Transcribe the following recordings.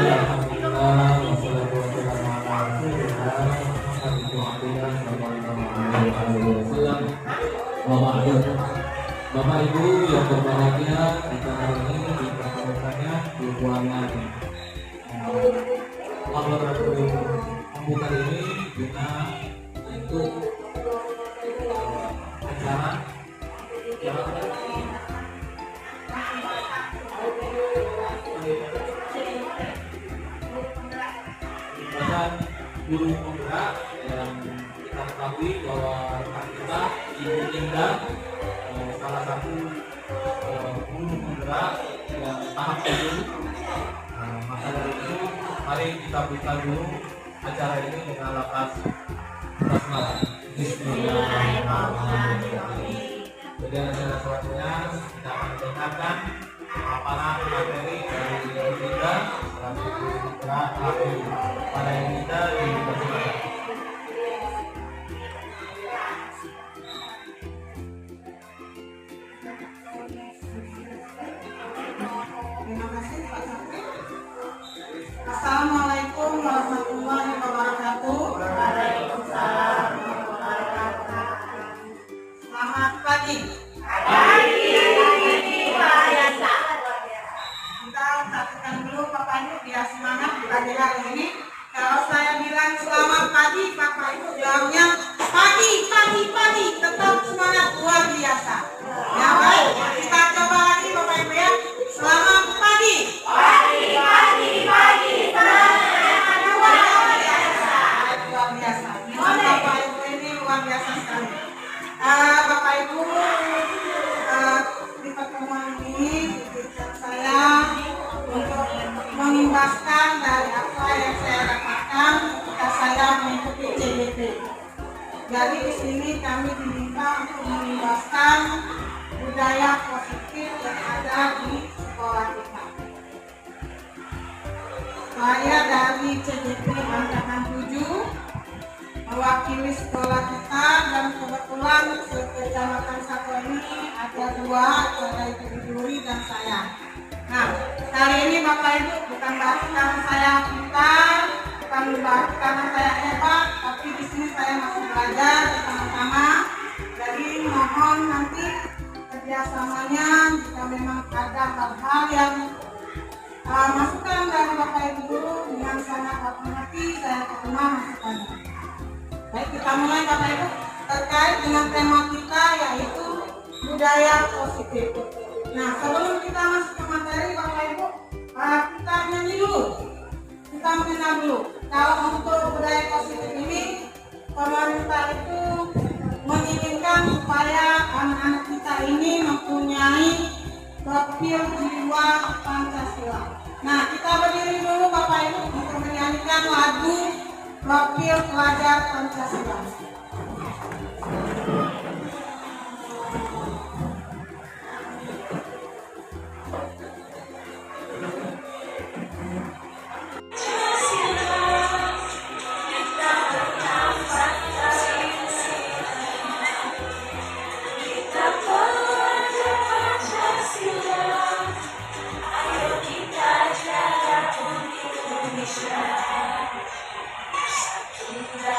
Alhamdulillah, wassalatu wassalamu ala Rasulillah, Bapak Ibu yang berbahagia, kita hari ini dipertemukannya di ruangan laboratorium komputer ini guna untuk acara yang guru penggerak yang kita ketahui bahwa rekan kita Ibu Indah salah satu guru penggerak yang tahap dulu. Maka dari itu mari kita buka dulu acara ini dengan lafaz basmalah. Bismillahirrahmanirrahim. Jadi acara selanjutnya kita akan mendengarkan paparan materi dari Ibu Indah selaku guru penggerak pada yang kita dipersilakan. Terima kasih Pak Sakti. Assalamualaikum warahmatullahi wabarakatuh. Waalaikumsalam warahmatullahi wabarakatuh. Selamat pagi. Kita satukan dulu Bapak Ibu biar semangat belajar hari ini. Kalau saya bilang selamat pagi, Bapak Ibu jawabnya pagi, pagi, pagi. Tetap semangat luar biasa. Ya baik, kita coba lagi Bapak Ibu ya. Selamat pagi. Pagi, pagi, pagi. Semangat luar biasa. Luar biasa. Bapak Ibu ini luar biasa sekali. Bapak Ibu di pertemuan ini izinkan saya untuk mengimbaskan dari apa yang saya dapatkan ketika saya mengikuti CBT. Jadi di sini kami diminta untuk mengimbaskan budaya positif yang ada di sekolah kita. Saya dari CBT Angkatan 7 mewakili sekolah kita, dan kebetulan Kecamatan Satu ini ada dua, ada Ibu Duri dan saya. Nah, kali ini Bapak Ibu bukan berarti karena saya pintar, bukan berarti karena saya hebat, tapi di sini saya masih belajar bersama-sama. Jadi mohon nanti kerjasamanya jika memang ada hal-hal yang masukan dari Bapak Ibu Guru dengan sangat hormati, saya terima masukannya. Baik, kita mulai Bapak Ibu terkait dengan tema kita yaitu budaya positif. Nah, sebelum kita masuk ke materi Bapak Ibu, kita nyanyi dulu. Kita mengenal dulu. Kalau untuk budaya positif ini, pemerintah itu menginginkan supaya anak-anak kita ini mempunyai profil jiwa Pancasila. Nah, kita berdiri dulu Bapak Ibu untuk menyanyikan lagu Profil Pelajar Pancasila. Kita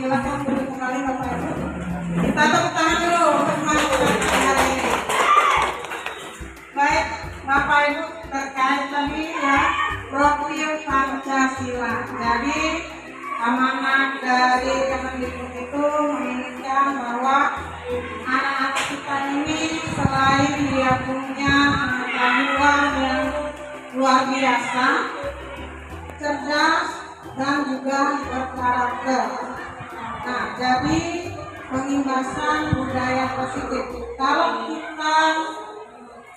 Silakan duduk kembali Bapak Ibu. Kita tepuk tangan dulu untuk melakukan hari ini. Baik, Bapak Ibu, terkait tadi ya profil Pancasila. Jadi amanat dari Kemendikbud itu menginginkan bahwa anak-anak kita ini selain dia punya pengetahuan yang luar biasa, cerdas dan juga berkarakter. Nah, jadi pengimbasan budaya positif. Kalau kita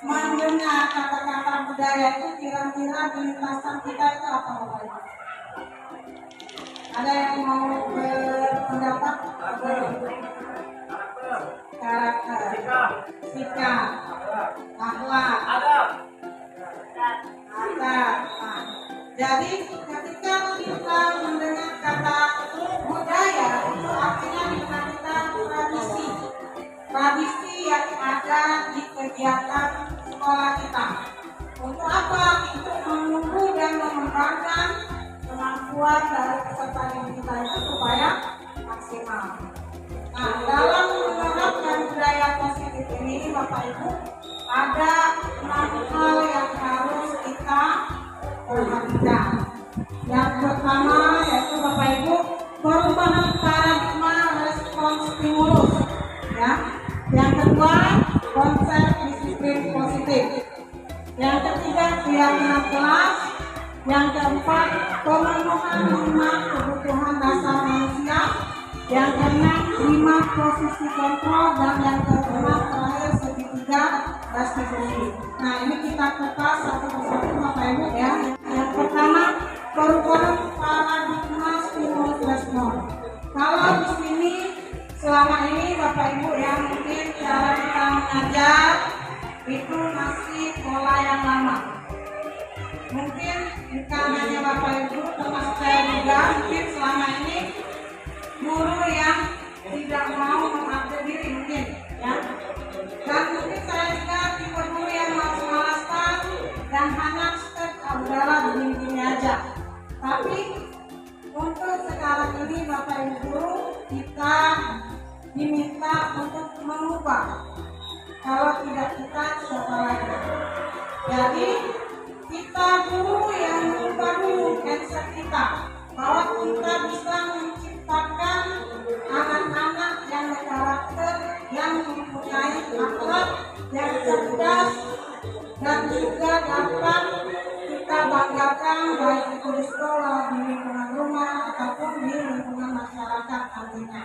mendengar kata-kata budaya itu, kira-kira lintasan kita itu apa Bapak Ibu? Ada yang mau berpendapat? Karakter, sikap, akhlak, adab. Nah, jadi ketika kita mendengar kata budaya itu artinya kita tradisi, tradisi yang ada di kegiatan sekolah kita. Untuk apa? Untuk menumbuh dan mengembangkan kemampuan dari peserta didik kita itu supaya maksimal. Nah, dalam menerapkan budaya positif ini, Bapak Ibu, ada 6 hal yang harus kita perhatikan. Yang pertama yaitu Bapak Ibu, perubahan paradigma respon stimulus. Ya. Yang kedua, konsep disiplin positif. Yang ketiga, keyakinan kelas. Yang keempat, pemenuhan 5 kebutuhan dasar manusia. Yang keenam, 5 posisi kontrol. Dan yang keenam terakhir, segitiga restitusi. Nah, ini kita kupas satu persatu Bapak Ibu ya. Yang pertama, perubahan paradigma stimulus respon. Kalau di sini selama ini Bapak Ibu ya, mungkin cara kita mengajar itu masih pola yang lama. Mungkin bukan hanya Bapak Ibu, termasuk saya juga, mungkin selama ini guru yang tidak mau mengupdate diri mungkin ya. Dan mungkin saya juga tipe guru yang malas-malasan dan hanya step udahlah begini-begini aja. Tapi untuk sekarang ini Bapak Ibu guru kita diminta untuk mengubah. Kalau tidak kita siapa lagi? Jadi kita guru yang mengubah dulu mindset kita, bahwa kita bisa menciptakan anak-anak yang berkarakter, yang mempunyai akhlak yang cerdas dan juga dapat kita banggakan baik itu di sekolah, di lingkungan rumah ataupun di lingkungan masyarakat nantinya.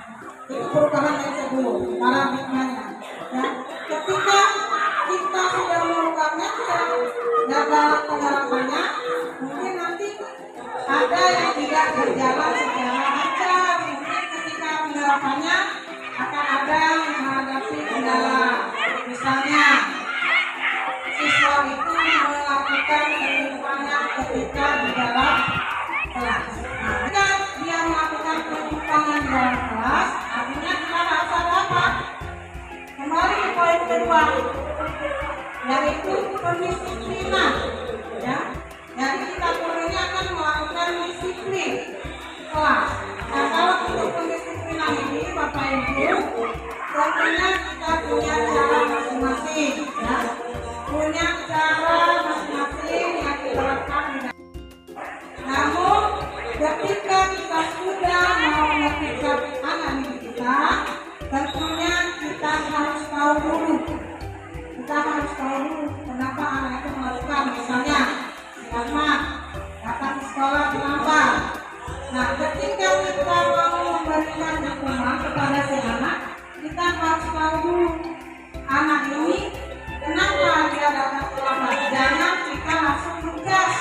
Itu perubahan mindset dulu, paradigmanya. Ya, ketika kita sudah mengubah mindset dan dalam penerapannya, mungkin nanti ada yang tidak berjalan secara lancar. Mungkin ketika penerapannya akan ada menghadapi kendala. Misalnya siswa itu melakukan penyimpangan ketika di dalam kelas. Nah, jika dia melakukan penyimpangan di dalam kelas, artinya kita harus ada apa? Kembali ke poin kedua, yaitu pendisiplinan. Ya, jadi kita guru ini akan melakukan disiplin kelas. Nah, kalau untuk pendisiplinan ini Bapak Ibu, tentunya kita punya cara masing-masing, ya. Punya cara masing-masing yang diterapkan di dalam. Namun, ketika kita sudah mau mengerjakan anak didik kita, tentunya kita harus tahu dulu. Kita harus tahu dulu kenapa anak itu melakukan, misalnya silakan datang ke sekolah kenapa. Nah, ketika kita mau memberikan hukuman kepada si anak, kita harus tahu dulu anak ini kenapa dia datang terlambat. Jangan kita langsung tugas.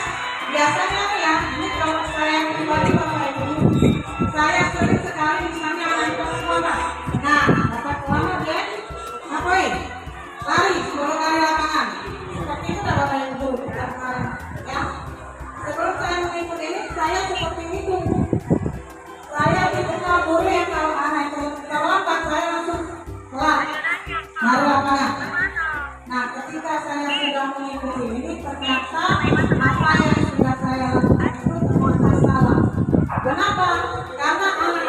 Biasanya ya, ini kalau saya pribadi Bapak Ibu, saya sering sekali misalnya anak itu terlambat. Nah, dapat terlambat ya, ngapain? Lari, suruh lari lapangan. Seperti itu dah Bapak Ibu ya. Sebelum saya mengikut ini, saya seperti itu. Saya dikenal guru yang kalau anak itu terlambat, saya langsung lari lapangan. Nah, ketika saya sudah mengikuti ini, ternyata apa yang sudah saya lakukan itu ternyata salah. Kenapa? Karena anak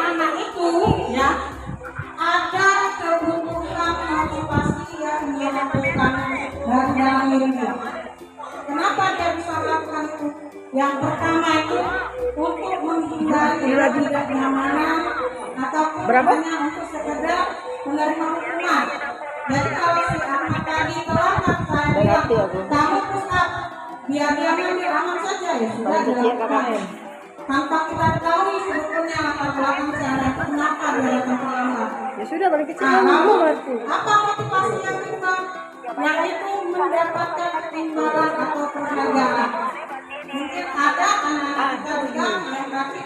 berapa? hanya untuk sekedar menerima hukuman. Jadi kalau si Ahmad tadi terlambat, saya bilang, kamu pusat, biar dia ngambil aman saja, ya sudah dilakukan. Tanpa kita ketahui sebetulnya latar belakang si anak itu kenapa dia datang terlambat. Ya sudah, balik kecil Lalu, berarti. apa motivasi yang kedua? Yaitu mendapatkan ketimbalan atau penghargaan. Mungkin ada anak-anak kita juga yang berarti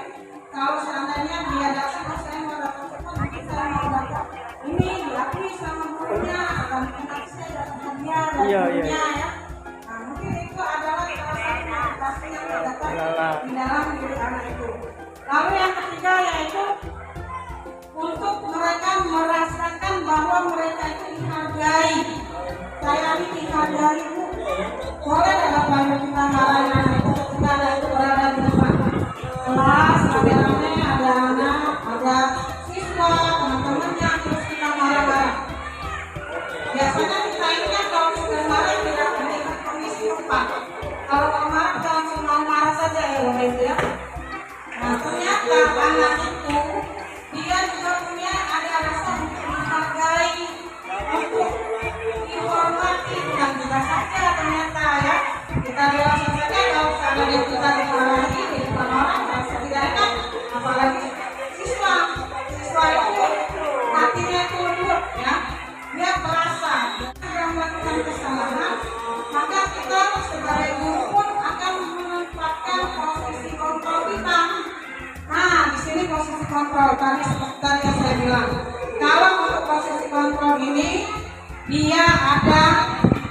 kalau seandainya dia datang, saya mau datang cepat, mungkin saya mau dapat ini diakui sama gurunya, atau mungkin nanti saya dapat hadiah dari gurunya ya. Nah, mungkin itu adalah salah satu motivasi yang terdapat di dalam diri anak itu. Lalu yang ketiga yaitu untuk mereka merasakan bahwa mereka itu dihargai. Saya ini dihargai Bu. Boleh ada Bapak Ibu kita marahin anak itu ketika ada itu berada di depan kelas, rame-rame, ada anak, ada siswa, teman-temannya, terus kita marah-marah. Biasanya kita ini kan kalau sudah marah tidak meningkat kondisi tempat. Kalau mau marah langsung mau marah saja ya Bapak Ibu ya. Nah ternyata anak itu dia juga punya ada rasa untuk dihargai, untuk dihormati, dan juga saja ternyata ya kita dewasa saja kalau seandainya kita dimarahi di depan orang merasa tidak enak, apalagi siswa itu hatinya itu lembut ya, dia merasa dia melakukan kesalahan, maka kita sebagai guru pun akan menempatkan posisi kontrol kita. Nah, di sini posisi kontrol tadi seperti yang saya bilang. Kalau untuk posisi kontrol ini dia ada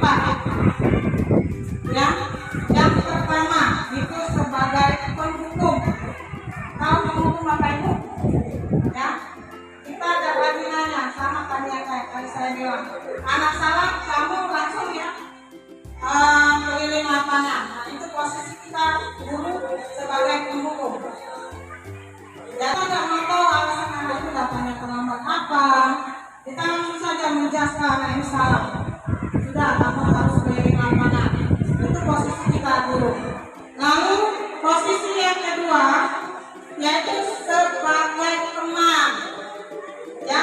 4. Ya, yang pertama itu sebagai penghukum. Tahu penghukum apa itu? Ya, kita ada lagi nanya sama tadi yang kayak saya bilang. Anak salah, kamu langsung ya keliling lapangan. Nah, itu posisi kita guru sebagai penghukum. Ya, kita nggak mau tahu alasan anak itu datangnya terlambat apa. Kita langsung saja menjelaskan anak ini salah. Sudah, kamu harus keliling lapangan. Itu posisi kita dulu. Lalu posisi yang kedua yaitu sebagai teman. Ya,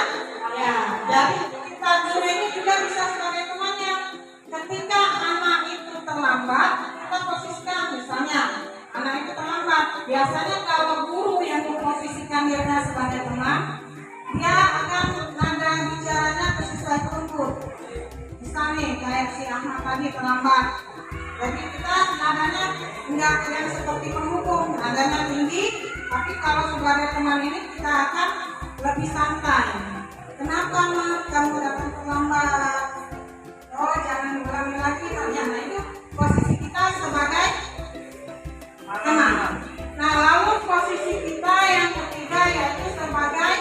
jadi kita guru ini juga bisa sebagai temannya. Ketika anak itu terlambat, kita posisikan misalnya anak itu terlambat. Biasanya kalau guru yang memposisikan dirinya sebagai teman, dia akan nada bicaranya sesuai rumput. Misalnya kayak si Ahmad tadi terlambat, jadi kita nadanya enggak yang seperti penghukum, nadanya tinggi, tapi kalau sebagai teman ini kita akan lebih santai. Kenapa Mak kamu datang terlambat? Oh jangan diulangi lagi tanya. Nah itu posisi kita sebagai teman. Nah lalu posisi kita yang ketiga yaitu sebagai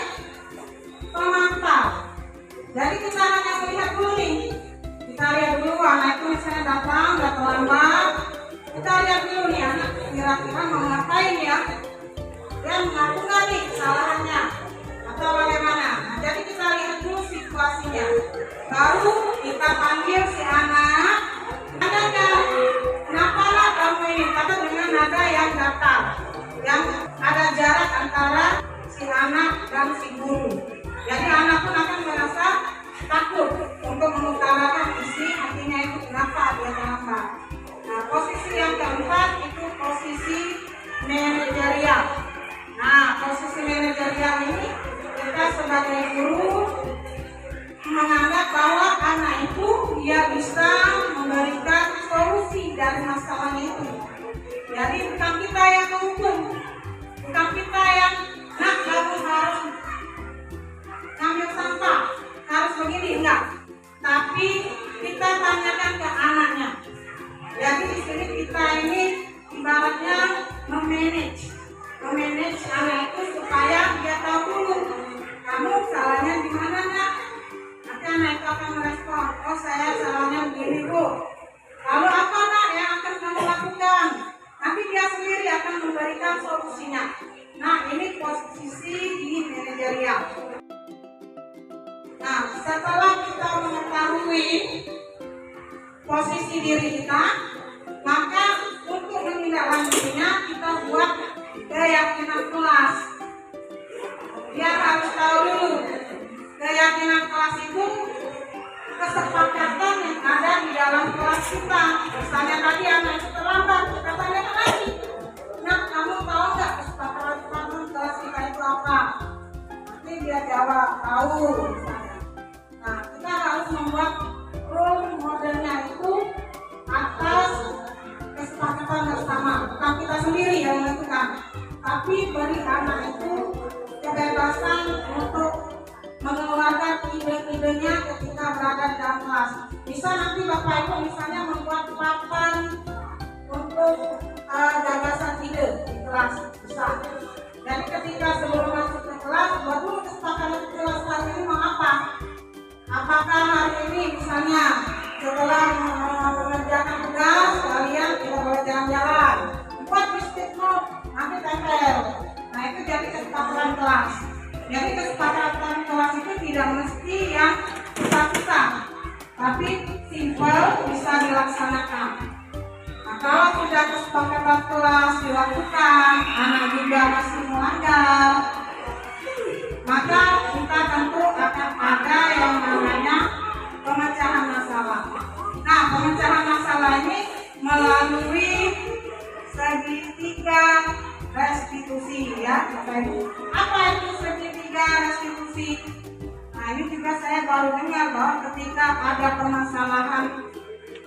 pemantau. Jadi kita hanya melihat dulu nih. Kita lihat dulu anak itu misalnya datang udah terlambat. Kita lihat dulu nih anak kira-kira mau ngapain ya. Dia mengaku nggak nih kesalahannya atau bagaimana. Nah jadi kita lihat dulu situasinya. Baru kita panggil si anak. Ada nggak? Kenapa lah kamu ini? Kata dengan nada yang datar, yang ada jarak antara si anak dan si guru. Jadi anak pun akan merasa takut untuk mengutarakan isi hatinya itu kenapa dia terlambat. Nah posisi yang keempat itu posisi manajerial. Nah posisi manajerial ini kita sebagai guru menganggap bahwa anak itu dia bisa memberikan solusi dari masalahnya itu. Jadi bukan kita yang menghukum, bukan kita yang nak kamu harus ngambil sampah, harus begini, enggak. Tapi kita tanyakan ke anaknya. Jadi di sini kita ini ibaratnya memanage anak itu supaya dia tahu dulu kamu salahnya di mana nak. Nanti anak itu akan merespon, oh saya salahnya begini Bu. Lalu apa nak yang akan kamu lakukan? Nanti dia sendiri akan memberikan solusinya. Nah ini posisi di manajerial. Nah setelah kita mengetahui posisi diri kita, maka untuk menindaklanjutinya kita buat keyakinan kelas. dia harus tahu dulu keyakinan kelas itu kesepakatan yang ada di dalam kelas kita. Misalnya tadi anak itu terlambat, kita tanyakan lagi, nah kamu tahu nggak kesepakatan kelas kita itu apa? Nanti dia jawab tahu misalnya. Nah kita harus membuat role modelnya itu atas kesepakatan bersama, bukan kita sendiri yang menentukan, tapi beri anak itu kebebasan untuk mengeluarkan ide-idenya ketika berada di dalam kelas. Bisa nanti Bapak Ibu misalnya membuat papan untuk gagasan ide di kelas, bisa. Jadi ketika sebelum masuk ke kelas, buat dulu kesepakatan kelas hari ini mau apa? Apakah hari ini misalnya setelah mengerjakan tugas kalian tidak boleh jalan-jalan, buat bistik note, nanti tempel. Nah itu jadi kesepakatan kelas. Jadi kesepakatan kelas itu tidak mesti yang susah-susah, tapi simple bisa dilaksanakan. Nah kalau tidak kesepakatan kelas dilakukan, anak juga masih melanggar, maka kita tentu akan ada yang namanya pemecahan masalah. Nah pemecahan masalah ini melalui segitiga restitusi ya Bapak Ibu. Apa itu segitiga restitusi? Nah ini juga saya baru dengar bahwa ketika ada permasalahan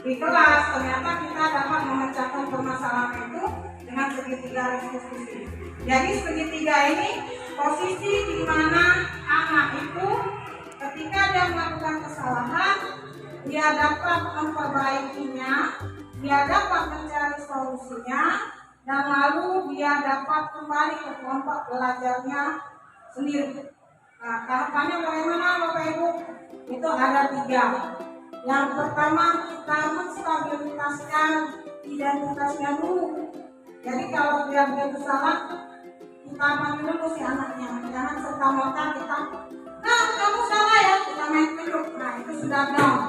di kelas, ternyata kita dapat memecahkan permasalahan itu dengan segitiga restitusi. Jadi segitiga ini posisi di mana anak itu ketika dia melakukan kesalahan, dia dapat memperbaikinya, dia dapat mencari solusinya, dan lalu dia dapat kembali ke kelompok belajarnya sendiri. Nah, tahapannya bagaimana Bapak Ibu? Itu ada 3. Yang pertama kita menstabilitaskan identitasnya dulu. Jadi kalau dia salah, kita panggil dulu si anaknya. Jangan serta-merta kita, nah kamu salah ya, kita main tunjuk. Nah itu sudah down.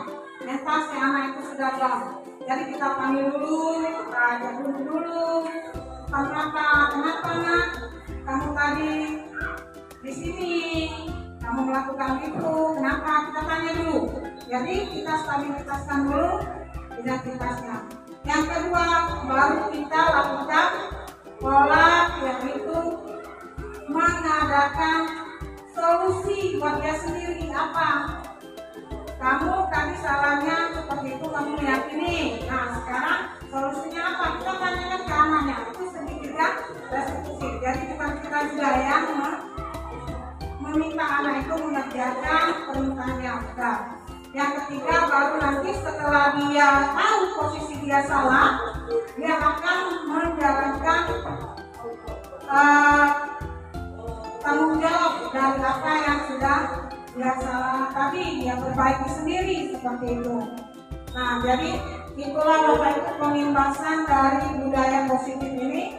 Mental si anak itu sudah down. Jadi kita panggil dulu, kita ajak dulu. Kenapa nak? Kamu tadi di sini, kamu melakukan itu, kenapa? Kita tanya dulu. Jadi kita stabilitaskan dulu identitasnya. Yang kedua, baru kita lakukan pola yaitu mengadakan solusi buat dia sendiri. Apa? Kamu tadi salahnya seperti itu, kamu meyakini. Nah sekarang solusinya apa? Kita tanyakan ke anaknya. Itu segitiga restitusi. Jadi bukan kita juga yang meminta anak itu mengerjakan permintaan yang benar. Yang ketiga baru nanti setelah dia tahu posisi dia salah, dia akan menjalankan tanggung jawab dari apa yang sudah dia salah tadi, dia perbaiki sendiri seperti itu. Nah jadi itulah Bapak Ibu pengimbasan dari budaya positif ini,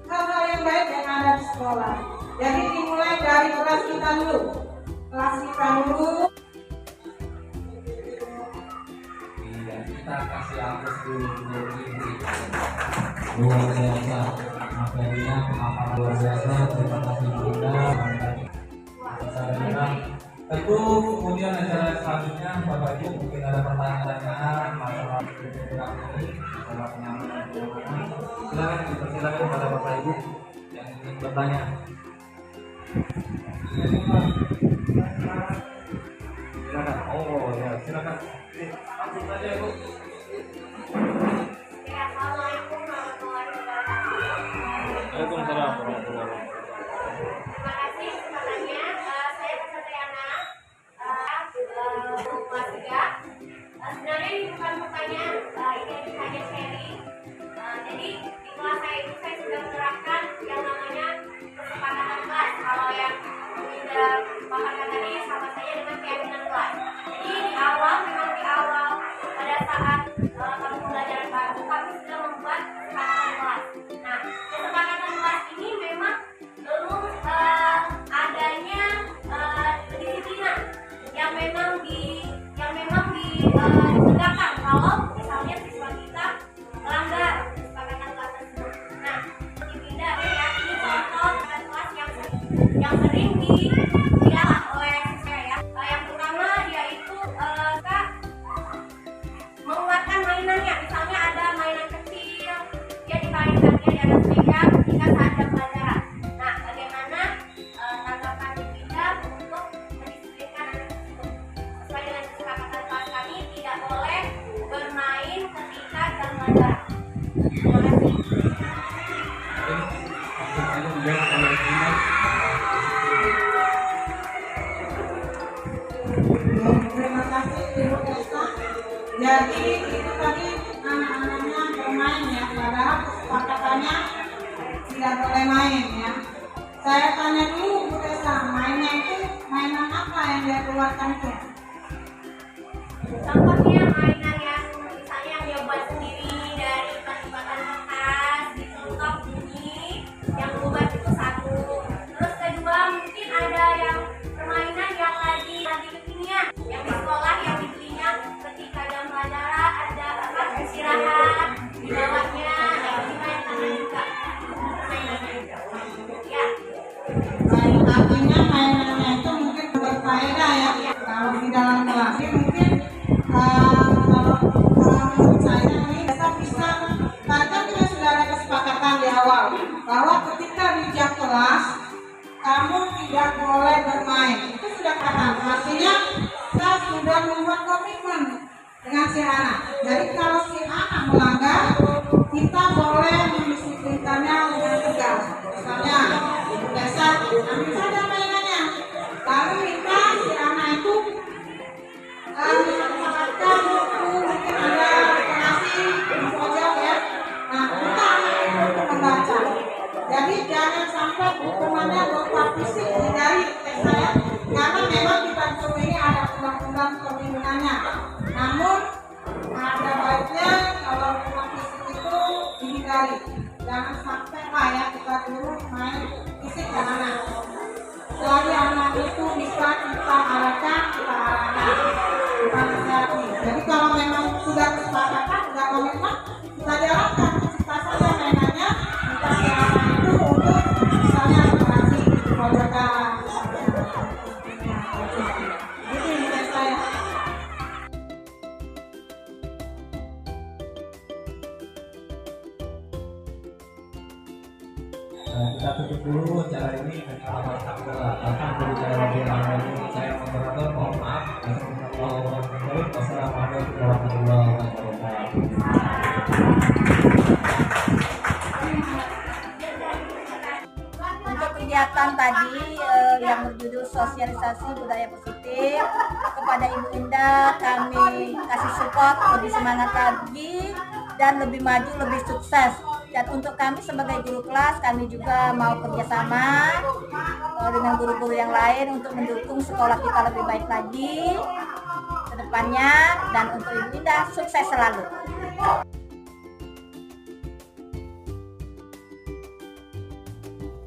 hal-hal yang baik yang ada di sekolah. Jadi dimulai dari kelas kita dulu. Kita kasih hapus dulu. Luar biasa materinya, pemaparan luar biasa. Terima kasih Bunda. Tentu kemudian acara selanjutnya Bapak Ibu mungkin ada pertanyaan masalah ini, masalah pengamanan. Silakan kepada Bapak Ibu yang ingin bertanya. Silakan. Oh ya, silakan. Langsung saja Bu. Assalamualaikum warahmatullahi wabarakatuh. Waalaikumsalam warahmatullahi wabarakatuh. Terima kasih kesempatannya. Saya Kesatriana, kelas 3. Sebenarnya ini bukan pertanyaan, ini hanya sharing. Jadi di kelas saya itu saya sudah menerapkan yang namanya kesepakatan kelas. Kalau yang tidak paparkan tadi sama saja dengan keyakinan kelas. Jadi di awal pada saat kamu belajar baru, kami sudah membuat kesepakatan kelas. Nah, kesepakatan kelas ini memang belum adanya kedisiplinan yang memang ditegakkan kalau misalnya siswa kita melanggar kesepakatan kelas tersebut. Nah, tidak ya, ini contoh kelas yang Terima kasih Ibu Esa. Jadi itu tadi anak-anaknya bermain ya, padahal kesepakatannya tidak boleh main ya. Saya tanya dulu Bu Esa, mainnya itu mainan apa yang dia keluarkan itu? Contohnya mainan yang misalnya yang dia buat sendiri dari batu-batan kertas, dicontoh bunyi, yang buat itu satu. Terus kedua mungkin ada yang permainan yang lagi kekinian, yang di sekolah yang dibelinya ketika jam pelajaran ada apa istirahat di bawahnya, yang dimainkan juga permainannya. Ya. Baik, artinya mainannya itu mungkin berfaedah ya. Kalau di dalam kelas ini mungkin kalau menurut saya ini kita bisa, karena kita sudah ada kesepakatan di awal bahwa ketika di jam kelas kamu tidak boleh bermain. Itu sudah katakan. Artinya kita sudah membuat komitmen dengan si anak. Jadi kalau si anak melanggar, kita boleh mendisiplinkannya dengan tegas. Misalnya, biasa ambil saja mainannya. Lalu minta si anak itu mendapatkan buku, mungkin ada donasi pojok ya. Nah, kita anak itu untuk membaca. Jadi jangan sampai hukumannya berupa fisik dari saya, karena memang kita guru ini ada undang-undang perlindungannya. Namun ada baiknya kalau hukuman fisik itu dihindari. Jangan sampai lah ya kita guru main fisik dengan anak. Selagi anak itu bisa kita arahkan, bukan terapi. Jadi kalau memang sudah kesepakatan, sudah komitmen, kita jalankan. Kita saja mainannya, kita jalankan itu untuk misalnya operasi pojokan. Jadi menurut saya. Kita tutup dulu acara ini dengan kalimat takbir. Akan berbicara lebih lama ini. Saya moderator, mohon maaf. Wassalamualaikum warahmatullahi wabarakatuh. Untuk kegiatan tadi yang berjudul sosialisasi budaya positif, kepada Ibu Indah kami kasih support lebih semangat lagi dan lebih maju, lebih sukses. Dan untuk kami sebagai guru kelas, kami juga mau kerjasama dengan guru-guru yang lain untuk mendukung sekolah kita lebih baik lagi ke depannya. Dan untuk Ibu Indah sukses selalu.